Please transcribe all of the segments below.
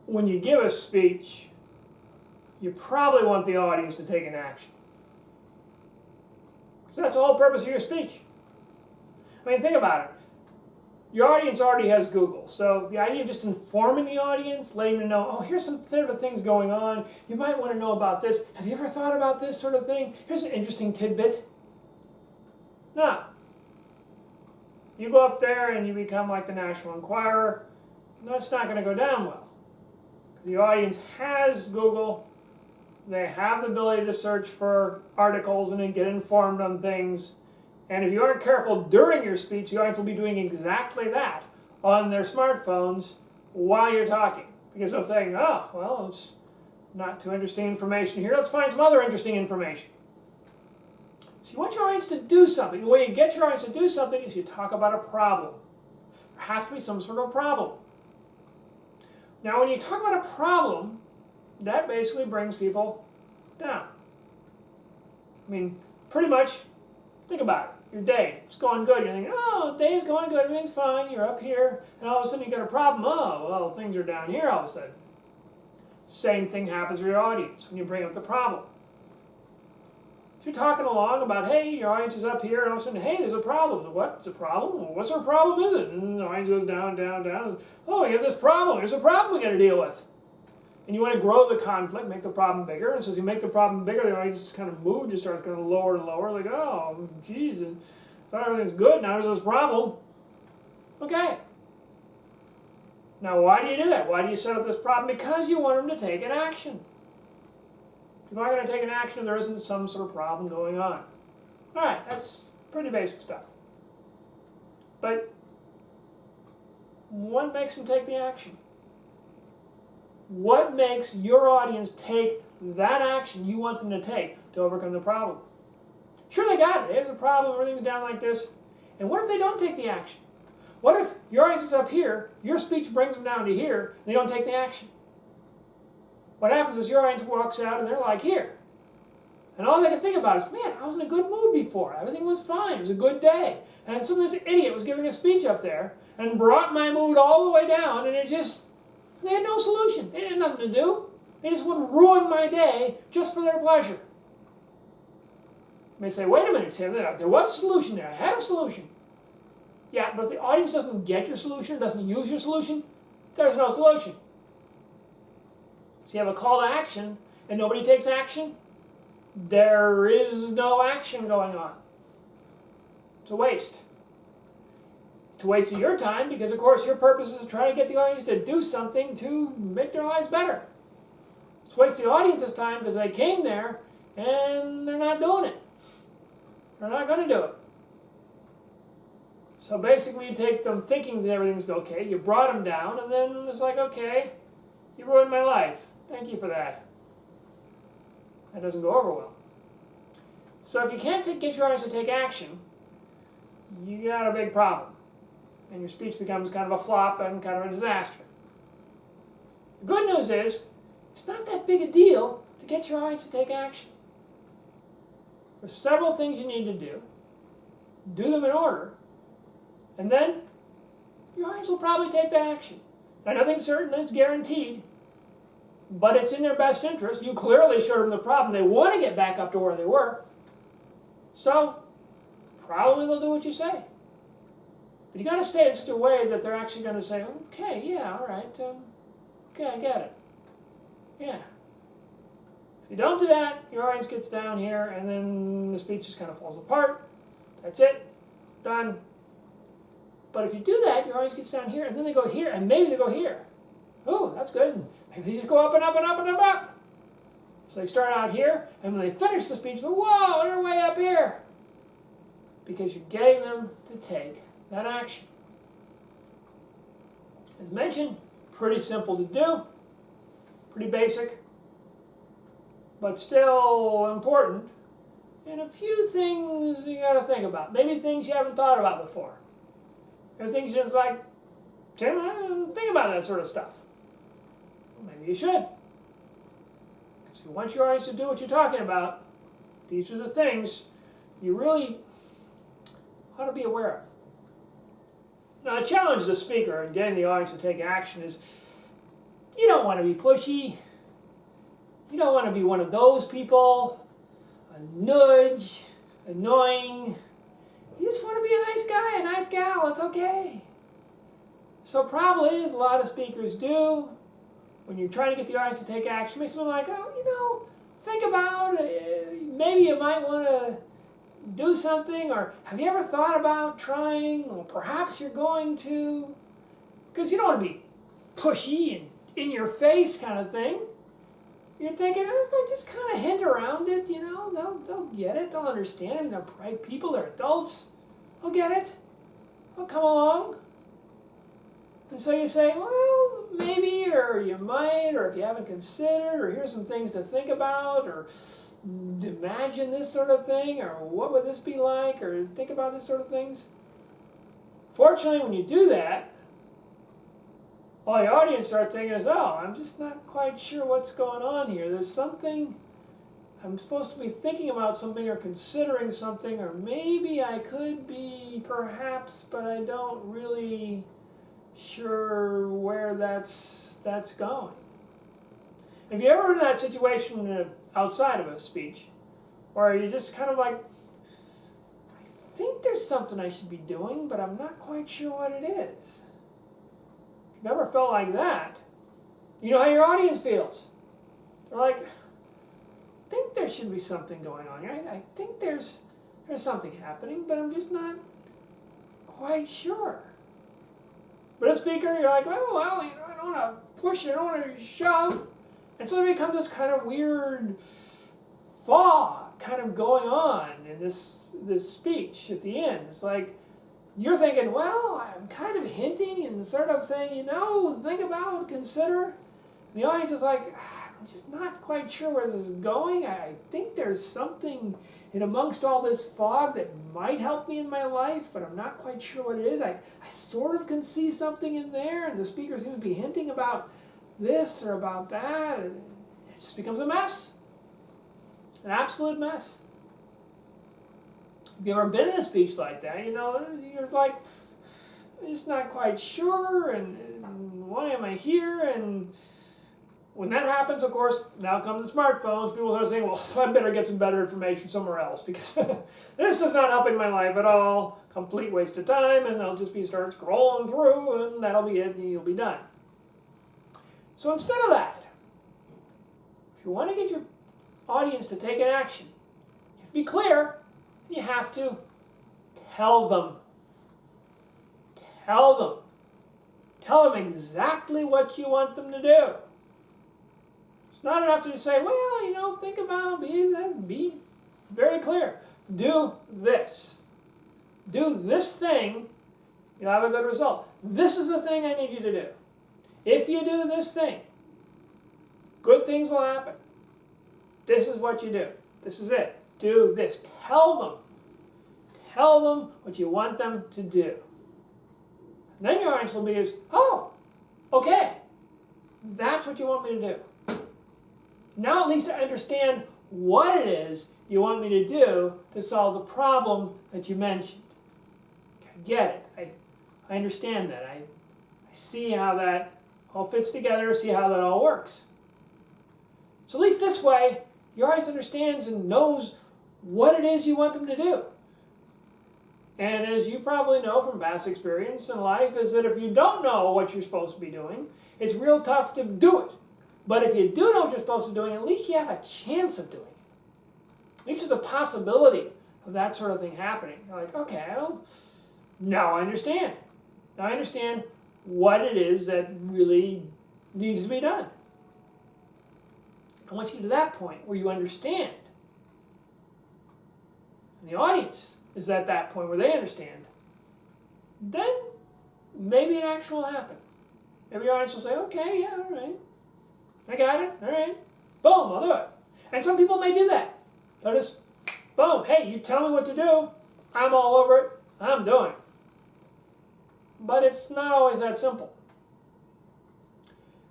when you give a speech, you probably want the audience to take an action. Because that's the whole purpose of your speech. I mean, think about it. Your audience already has Google, so the idea of just informing the audience, letting them know, oh, here's some sort of things going on. You might want to know about this. Have you ever thought about this sort of thing? Here's an interesting tidbit. No. You go up there and you become like the National Enquirer. That's not going to go down well. The audience has Google. They have the ability to search for articles and then get informed on things. And if you aren't careful during your speech, the audience will be doing exactly that on their smartphones while you're talking. Because they'll say, oh, well, it's not too interesting information here. Let's find some other interesting information. So you want your audience to do something. The way you get your audience to do something is you talk about a problem. There has to be some sort of problem. Now, when you talk about a problem, that basically brings people down. I mean, pretty much, think about it. Your day, it's going good. You're thinking, oh, the day's going good, everything's fine. You're up here, and all of a sudden you got a problem. Oh, well, things are down here all of a sudden. Same thing happens with your audience when you bring up the problem. If you're talking along about, hey, your audience is up here, and all of a sudden, hey, there's a problem. What's a problem? Well, what sort of problem is it? And the audience goes down, down, down. And, oh, here's this problem. Here's a problem we got to deal with. And you want to grow the conflict, make the problem bigger. And so as you make the problem bigger, the audience just kind of mood just starts going lower and lower. Like, oh, geez, I thought everything's good. Now there's this problem. Okay. Now, why do you do that? Why do you set up this problem? Because you want them to take an action. You're not going to take an action if there isn't some sort of problem going on. All right, that's pretty basic stuff. But what makes them take the action? What makes your audience take that action you want them to take to overcome the problem? Sure, they got it. There's a problem, everything's down like this. And what if they don't take the action? What if your audience is up here, your speech brings them down to here, and they don't take the action? What happens is your audience walks out and they're like, here. And all they can think about is, man, I was in a good mood before. Everything was fine. It was a good day. And some of this idiot was giving a speech up there and brought my mood all the way down, and they had no solution. They had nothing to do. They just would ruin my day just for their pleasure. You may say, wait a minute, Tim, there was a solution there. I had a solution. Yeah, but if the audience doesn't get your solution, doesn't use your solution, there's no solution. So you have a call to action, and nobody takes action, there is no action going on. It's a waste. It's a waste of your time because, of course, your purpose is to try to get the audience to do something to make their lives better. It's a waste of the audience's time because they came there and they're not doing it. They're not going to do it. So basically you take them thinking that everything's okay, you brought them down, and then it's like, okay, you ruined my life. Thank you for that. That doesn't go over well. So if you can't get your audience to take action, you got a big problem. And your speech becomes kind of a flop and kind of a disaster. The good news is, it's not that big a deal to get your audience to take action. There's several things you need to do. Do them in order. And then, your audience will probably take that action. Now, nothing's certain, it's guaranteed. But it's in their best interest. You clearly showed them the problem. They want to get back up to where they were. So, probably they'll do what you say. But you got to say it in such a way that they're actually going to say, okay, yeah, all right, okay, I get it. Yeah. If you don't do that, your audience gets down here, and then the speech just kind of falls apart. That's it. Done. But if you do that, your audience gets down here, and then they go here, and maybe they go here. Oh, that's good. Maybe they just go up and up and up and up and up. So they start out here, and when they finish the speech, they're, whoa, they're way up here. Because you're getting them to take that action. As mentioned, pretty simple to do, pretty basic, but still important. And a few things you got to think about. Maybe things you haven't thought about before. There are things you're just like, Tim, I didn't think about that sort of stuff. Well, maybe you should. Because if you want your audience to do what you're talking about, these are the things you really ought to be aware of. Now, the challenge of the speaker in getting the audience to take action is You don't want to be pushy. You don't want to be one of those people, a nudge, annoying. You just want to be a nice guy, a nice gal. It's okay. So probably, as a lot of speakers do, when you're trying to get the audience to take action, make something like, oh, think about it. Maybe you might want to do something, or have you ever thought about trying, or perhaps you're going to, because you don't want to be pushy and in your face kind of thing. You're thinking, if I just kind of hint around it, they'll get it, they'll understand. They're bright people, they're adults. They'll get it. They'll come along. And so you say, well, maybe, or you might, or if you haven't considered, or here's some things to think about, or imagine this sort of thing, or what would this be like, or think about this sort of things. Fortunately, when you do that, all the audience starts thinking is, oh, I'm just not quite sure what's going on here. There's something, I'm supposed to be thinking about something or considering something, or maybe I could be, perhaps, but I don't really sure where that's going. Have you ever been in that situation outside of a speech, where you just kind of like, I think there's something I should be doing, but I'm not quite sure what it is? If you've ever felt like that, you know how your audience feels. They're like, I think there should be something going on here. I think there's something happening, but I'm just not quite sure. But a speaker, you're like, well, I don't want to push it, I don't want to shove. And so it becomes this kind of weird fog kind of going on in this speech at the end. It's like, you're thinking, well, I'm kind of hinting and sort of saying, think about, consider. And the audience is like, I'm just not quite sure where this is going. I think there's something in amongst all this fog that might help me in my life, but I'm not quite sure what it is. I sort of can see something in there, and the speaker seems to be hinting about this or about that, and it just becomes a mess. An absolute mess. Have you ever been in a speech like that? You're like, I'm just not quite sure, and why am I here? And when that happens, of course, now comes the smartphones. People start saying, well, I better get some better information somewhere else, because this is not helping my life at all. Complete waste of time, and they'll just start scrolling through, and that'll be it, and you'll be done. So instead of that, if you want to get your audience to take an action, you have to be clear. You have to tell them. Tell them. Tell them exactly what you want them to do. It's not enough to just say, well, think about, be very clear. Do this. Do this thing, you'll have a good result. This is the thing I need you to do. If you do this thing, good things will happen. This is what you do. This is it. Do this. Tell them. Tell them what you want them to do. And then your audience will be oh, okay. That's what you want me to do. Now at least I understand what it is you want me to do to solve the problem that you mentioned. I get it. I understand that. I see how that all fits together, see how that all works. So at least this way, your audience understands and knows what it is you want them to do. And as you probably know from past experience in life, is that if you don't know what you're supposed to be doing, it's real tough to do it. But if you do know what you're supposed to be doing, at least you have a chance of doing it. At least there's a possibility of that sort of thing happening. You're like, okay, well, now I understand. Now I understand what it is that really needs to be done. I want you to get to that point where you understand. And the audience is at that point where they understand. Then maybe an action will happen. Maybe your audience will say, okay, yeah, all right. I got it, all right. Boom, I'll do it. And some people may do that. They'll just, boom, hey, you tell me what to do. I'm all over it. I'm doing it. But it's not always that simple.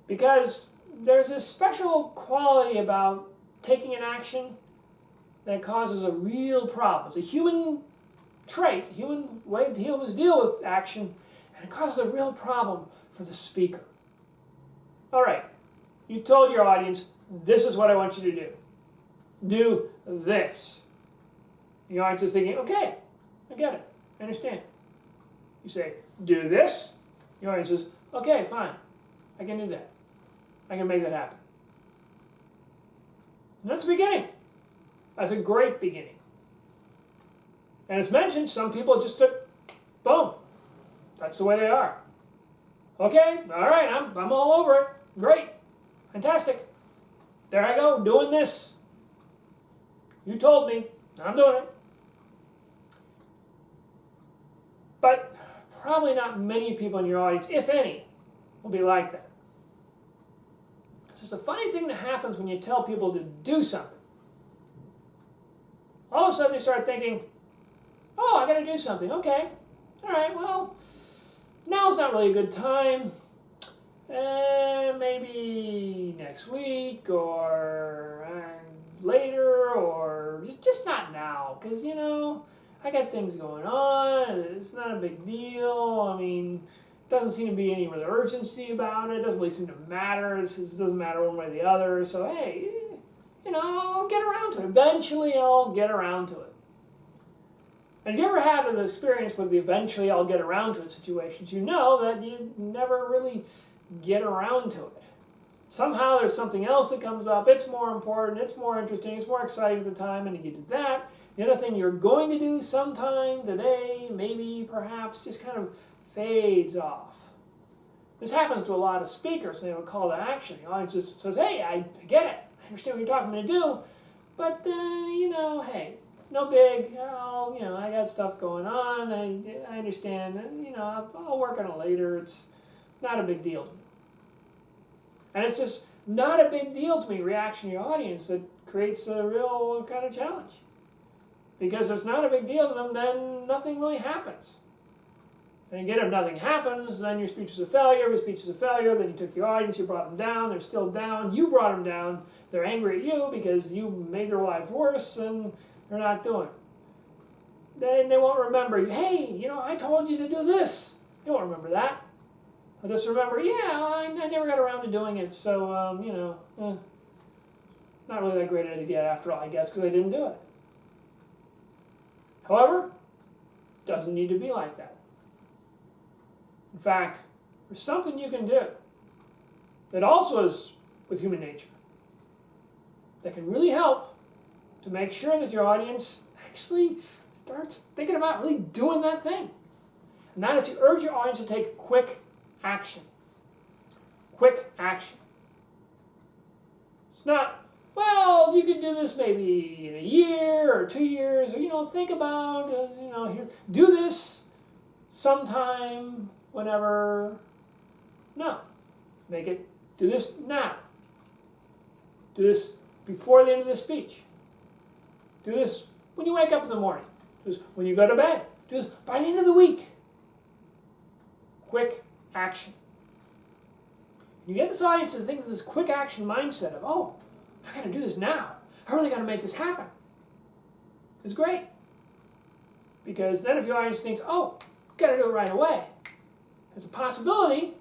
Because there's this special quality about taking an action that causes a real problem. It's a human trait, a human way humans deal with action, and it causes a real problem for the speaker. All right, You told your audience, this is what I want you to do. Do this. The audience is thinking, okay, I get it, I understand. You say, do this. The audience says, okay, fine, I can do that. I can make that happen. And that's the beginning. That's a great beginning. And as mentioned, some people just took, boom, that's the way they are. Okay, all right, I'm all over it. Great, fantastic. There I go, doing this. You told me, I'm doing it. But probably not many people in your audience, if any, will be like that. So there's a funny thing that happens when you tell people to do something. All of a sudden they start thinking, oh, I got to do something. Okay, all right, well, now's not really a good time. Maybe next week or later, or just not now, because, you know, I got things going on. It's not a big deal. I mean, doesn't seem to be any real urgency about it. It doesn't really seem to matter. It doesn't matter one way or the other. So, hey, you know, I'll get around to it. Eventually, I'll get around to it. And if you ever had an experience with the eventually I'll get around to it situations, you know that you never really get around to it. Somehow there's something else that comes up. It's more important. It's more interesting. It's more exciting at the time, and you get to that. The other thing you're going to do sometime today, maybe, perhaps, just kind of fades off. This happens to a lot of speakers, and they would call to action. The audience just says, hey, I get it. I understand what you're talking to do, but, you know, hey, no big. I got stuff going on. I understand. You know, I'll work on it later. It's not a big deal to me. And it's just not a big deal to me reaction to your audience that creates a real kind of challenge. Because if it's not a big deal to them, then nothing really happens. And again, if nothing happens, then your speech is a failure. If your speech is a failure, then you took your audience, you brought them down, they're still down, you brought them down, they're angry at you because you made their life worse and they're not doing it. Then they won't remember you. Hey, you know, I told you to do this. You won't remember that. They'll just remember, yeah, I never got around to doing it, so, you know, not really that great an idea after all, I guess, because I didn't do it. However, it doesn't need to be like that. In fact, there's something you can do that also is with human nature that can really help to make sure that your audience actually starts thinking about really doing that thing. And that is to urge your audience to take quick action. Quick action. It's not, well, you could do this maybe in a year or 2 years, or, you know, think about, you know, here, do this sometime, whenever. No. Make it, do this now. Do this before the end of the speech. Do this when you wake up in the morning. Do this when you go to bed. Do this by the end of the week. Quick action. You get this audience to think of this quick action mindset of, oh, I got to do this now. I really got to make this happen. It's great. Because then if your audience thinks, oh, got to do it right away, there's a possibility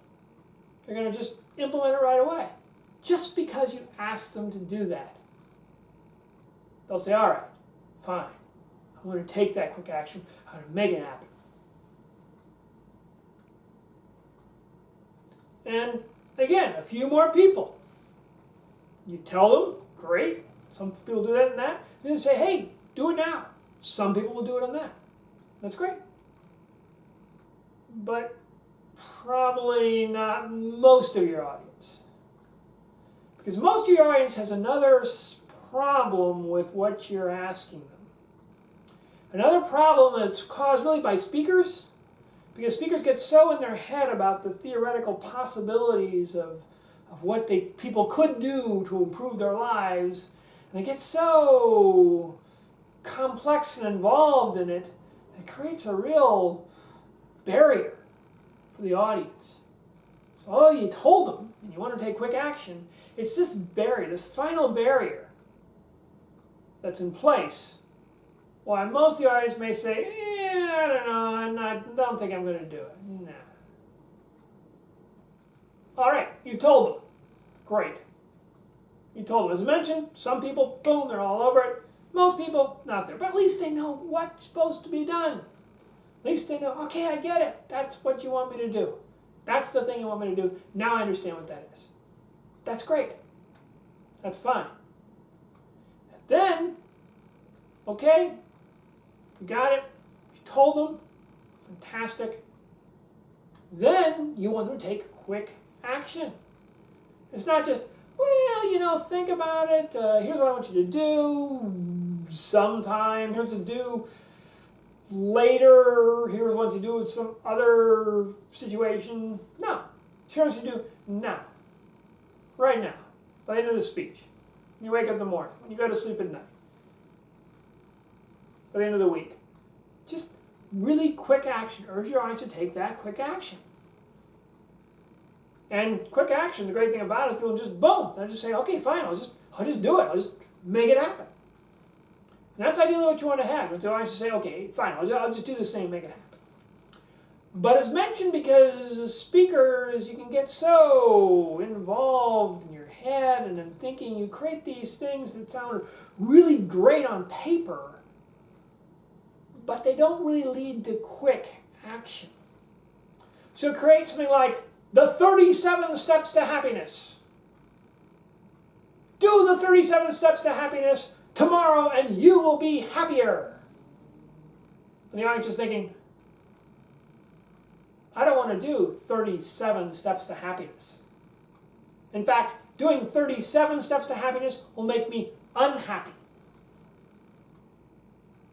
they're going to just implement it right away. Just because you ask them to do that. They'll say, all right, fine. I'm going to take that quick action. I'm going to make it happen. And again, a few more people. You tell them, great. Some people do that and that. Then say, hey, do it now. Some people will do it on that. That's great. But probably not most of your audience. Because most of your audience has another problem with what you're asking them. Another problem that's caused really by speakers, because speakers get so in their head about the theoretical possibilities of what people could do to improve their lives, and they get so complex and involved in it, it creates a real barrier for the audience. So although you told them, and you want to take quick action, it's this barrier, this final barrier that's in place. Why most of the audience may say, I don't know, don't think I'm going to do it. Nah. All right, you told them. Great. You told them, as mentioned, some people, boom, they're all over it. Most people, not there. But at least they know what's supposed to be done. At least they know, okay, I get it. That's what you want me to do. That's the thing you want me to do. Now I understand what that is. That's great. That's fine. And then, okay, you got it. You told them. Fantastic. Then you want them to take quick action. It's not just, well, think about it. Here's what I want you to do sometime. Here's what to do later. Here's what to do with some other situation. No. Here's what you do now. Right now. By the end of the speech. When you wake up in the morning. When you go to sleep at night. By the end of the week. Just really quick action. Urge your audience to take that quick action. And quick action, the great thing about it is people just boom. They'll just say, okay, fine, I'll just do it. I'll just make it happen. And that's ideally what you want to have. You want the audience to say, okay, fine, I'll just do this thing and make it happen. But as mentioned, because as speakers, you can get so involved in your head and in thinking, you create these things that sound really great on paper, but they don't really lead to quick action. So create something like the 37 steps to happiness. Do the 37 steps to happiness tomorrow and you will be happier. And the audience is thinking, I don't want to do 37 steps to happiness. In fact, doing 37 steps to happiness will make me unhappy.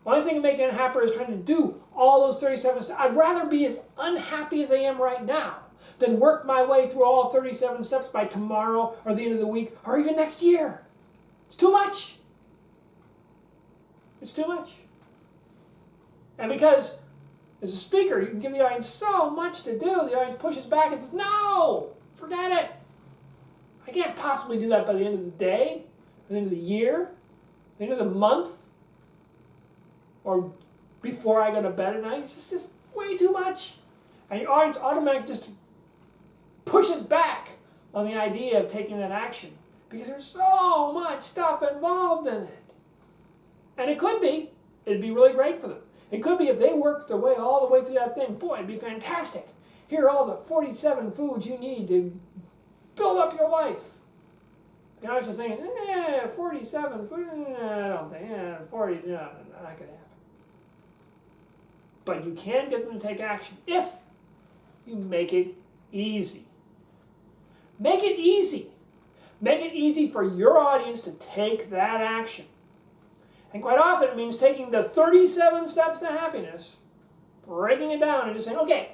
The only thing that makes me unhappy is trying to do all those 37 steps. I'd rather be as unhappy as I am right now than work my way through all 37 steps by tomorrow or the end of the week or even next year. It's too much. It's too much. And because as a speaker, you can give the audience so much to do, the audience pushes back and says, no, forget it. I can't possibly do that by the end of the day, by the end of the year, the end of the month, or before I go to bed at night. It's just way too much. And your audience automatically just pushes back on the idea of taking that action because there's so much stuff involved in it. And it'd be really great for them. It could be if they worked their way all the way through that thing, boy, it'd be fantastic. Here are all the 47 foods you need to build up your life. The audience is thinking, 47 foods, I don't think, 40, no, not going to happen. But you can get them to take action if you make it easy. Make it easy. Make it easy for your audience to take that action. And quite often it means taking the 37 steps to happiness, breaking it down and just saying, okay,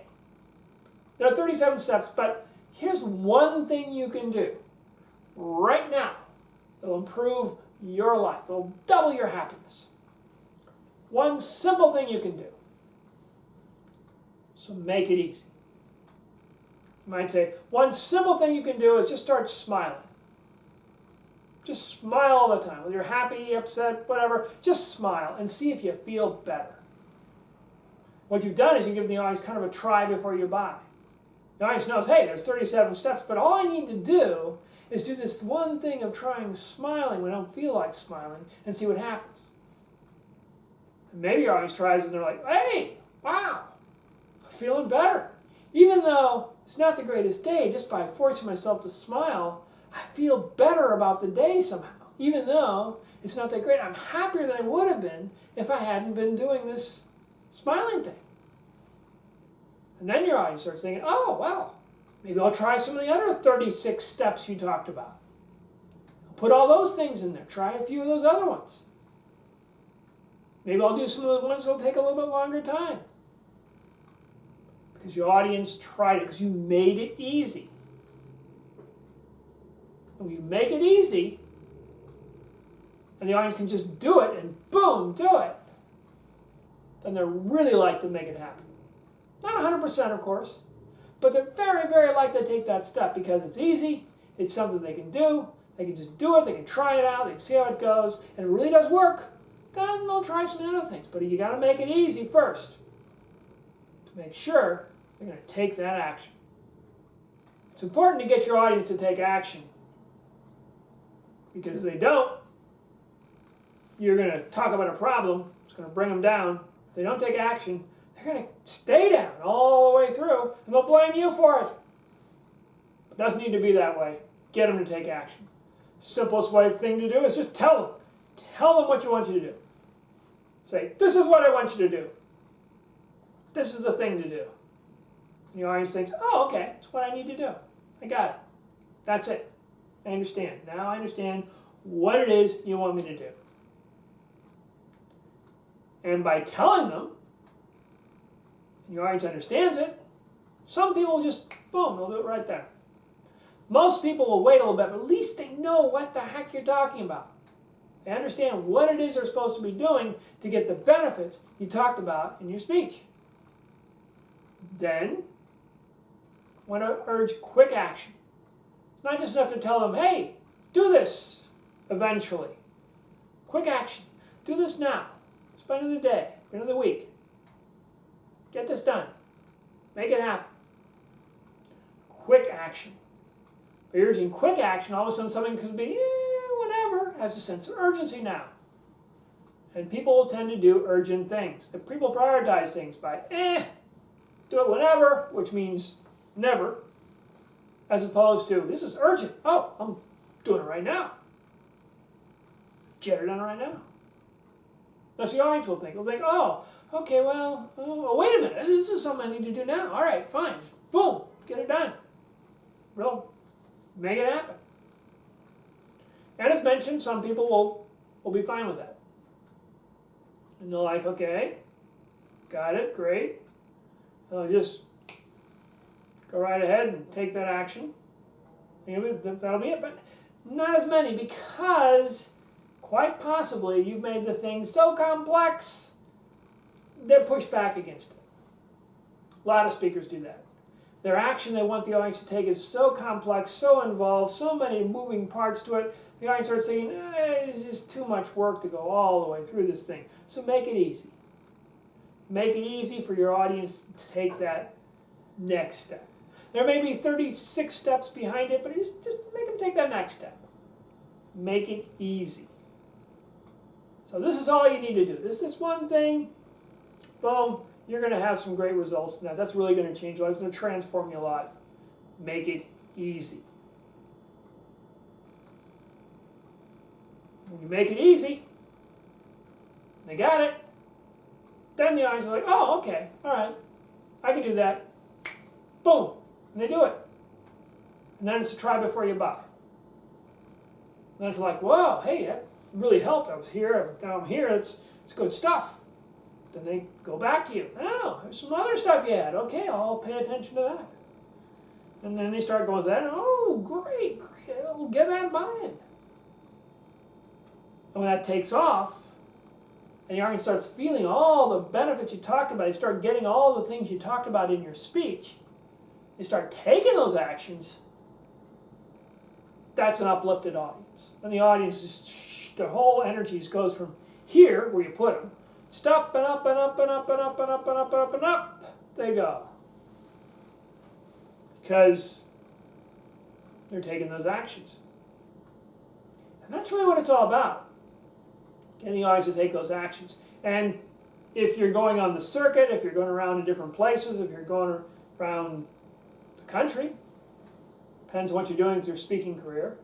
there are 37 steps, but here's one thing you can do right now that'll improve your life. That'll double your happiness. One simple thing you can do. So make it easy. You might say, one simple thing you can do is just start smiling. Just smile all the time. Whether you're happy, upset, whatever, just smile and see if you feel better. What you've done is you give the audience kind of a try before you buy. The audience knows, hey, there's 37 steps, but all I need to do is do this one thing of trying smiling when I don't feel like smiling and see what happens. And maybe your audience tries and they're like, hey, wow, I'm feeling better. Even though it's not the greatest day, just by forcing myself to smile, I feel better about the day somehow. Even though it's not that great, I'm happier than I would have been if I hadn't been doing this smiling thing. And then your audience starts thinking, oh, well, maybe I'll try some of the other 36 steps you talked about. Put all those things in there. Try a few of those other ones. Maybe I'll do some of the ones that will take a little bit longer time. Because your audience tried it, because you made it easy. When you make it easy, and the audience can just do it, and boom, do it, then they're really likely to make it happen. Not 100%, of course, but they're very, very likely to take that step because it's easy, it's something they can do, they can just do it, they can try it out, they can see how it goes, and it really does work, then they'll try some other things. But you got to make it easy first to make sure they're going to take that action. It's important to get your audience to take action Because if they don't, you're going to talk about a problem, it's going to bring them down. If they don't take action, they're going to stay down all the way through, and they'll blame you for it. It doesn't need to be that way. Get them to take action. Simplest thing to do is just tell them. Tell them what you want you to do. Say, this is what I want you to do. This is the thing to do. And the audience thinks, oh, okay, that's what I need to do. I got it. That's it. I understand. Now I understand what it is you want me to do. And by telling them, and your audience understands it, some people will just, boom, they'll do it right there. Most people will wait a little bit, but at least they know what the heck you're talking about. They understand what it is they're supposed to be doing to get the benefits you talked about in your speech. Then, I want to urge quick action. It's not just enough to tell them, hey, do this eventually. Quick action. Do this now. It's by the end of the day, by the end of the week. Get this done. Make it happen. Quick action. By urging quick action, all of a sudden something could be, whatever, has a sense of urgency now. And people will tend to do urgent things. If people prioritize things by, do it whenever, which means never, as opposed to, this is urgent. Oh, I'm doing it right now. Get it done right now. That's the audience will think. They'll think, oh, okay, well, wait a minute. This is something I need to do now. All right, fine. Just boom, get it done. Make it happen. And as mentioned, some people will be fine with that. And they're like, okay, got it, great. I'll just go right ahead and take that action. That'll be it. But not as many, because quite possibly you've made the thing so complex, they're pushed back against it. A lot of speakers do that. Their action they want the audience to take is so complex, so involved, so many moving parts to it, the audience starts thinking, it's just too much work to go all the way through this thing. So make it easy. Make it easy for your audience to take that next step. There may be 36 steps behind it, but just make them take that next step. Make it easy. So this is all you need to do. This one thing, boom, you're going to have some great results. Now that's really going to change your life. It's going to transform you a lot. Make it easy. When you make it easy, they got it, then the audience is like, oh, okay, all right, I can do that. Boom, and they do it. And then it's a try before you buy. And then it's like, whoa, hey, that really helped. I was here, now I'm here, it's good stuff. Then they go back to you. Oh, there's some other stuff you had. Okay, I'll pay attention to that. And then they start going with that. Oh, great, I'll get that buy-in. And when that takes off, and your audience starts feeling all the benefits you talked about, they start getting all the things you talked about in your speech, they start taking those actions, that's an uplifted audience. And the audience just, their whole energy goes from here, where you put them, just up and up and up and up and up and up and up and up and up they go. Because they're taking those actions. And that's really what it's all about. Getting the audience to take those actions. And if you're going on the circuit, if you're going around in different places, if you're going around the country, depends on what you're doing with your speaking career,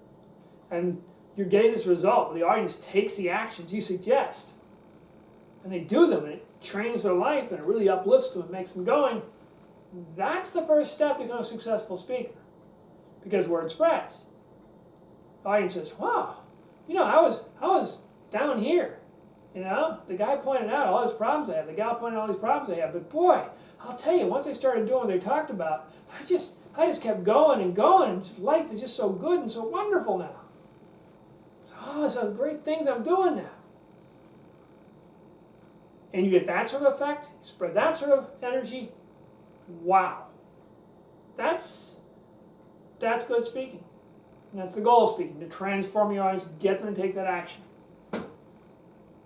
and you're getting this result where the audience takes the actions you suggest, and they do them, and it trains their life, and it really uplifts them and makes them going, that's the first step to become a successful speaker. Because word spreads. The audience says, wow, I was down here, the guy pointed out all his problems I have, the gal pointed out all these problems I have, but boy, I'll tell you, once I started doing what they talked about, I just kept going and going, and life is just so good and so wonderful now. So, these are great things I'm doing now. And you get that sort of effect, you spread that sort of energy, wow. That's good speaking. And that's the goal of speaking, to transform your audience, get them to take that action.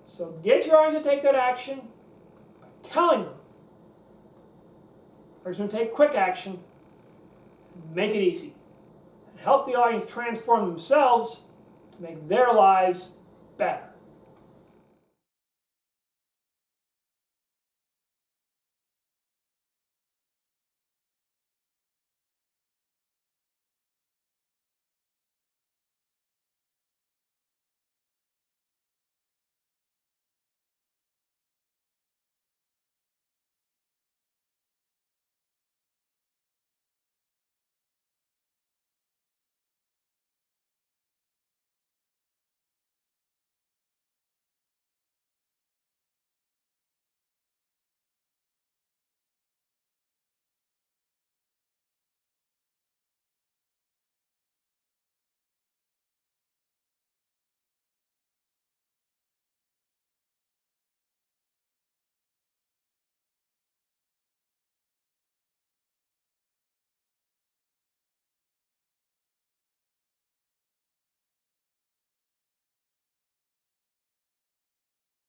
So get your audience to take that action by telling them. Or going to take quick action, and make it easy. And help the audience transform themselves to make their lives better.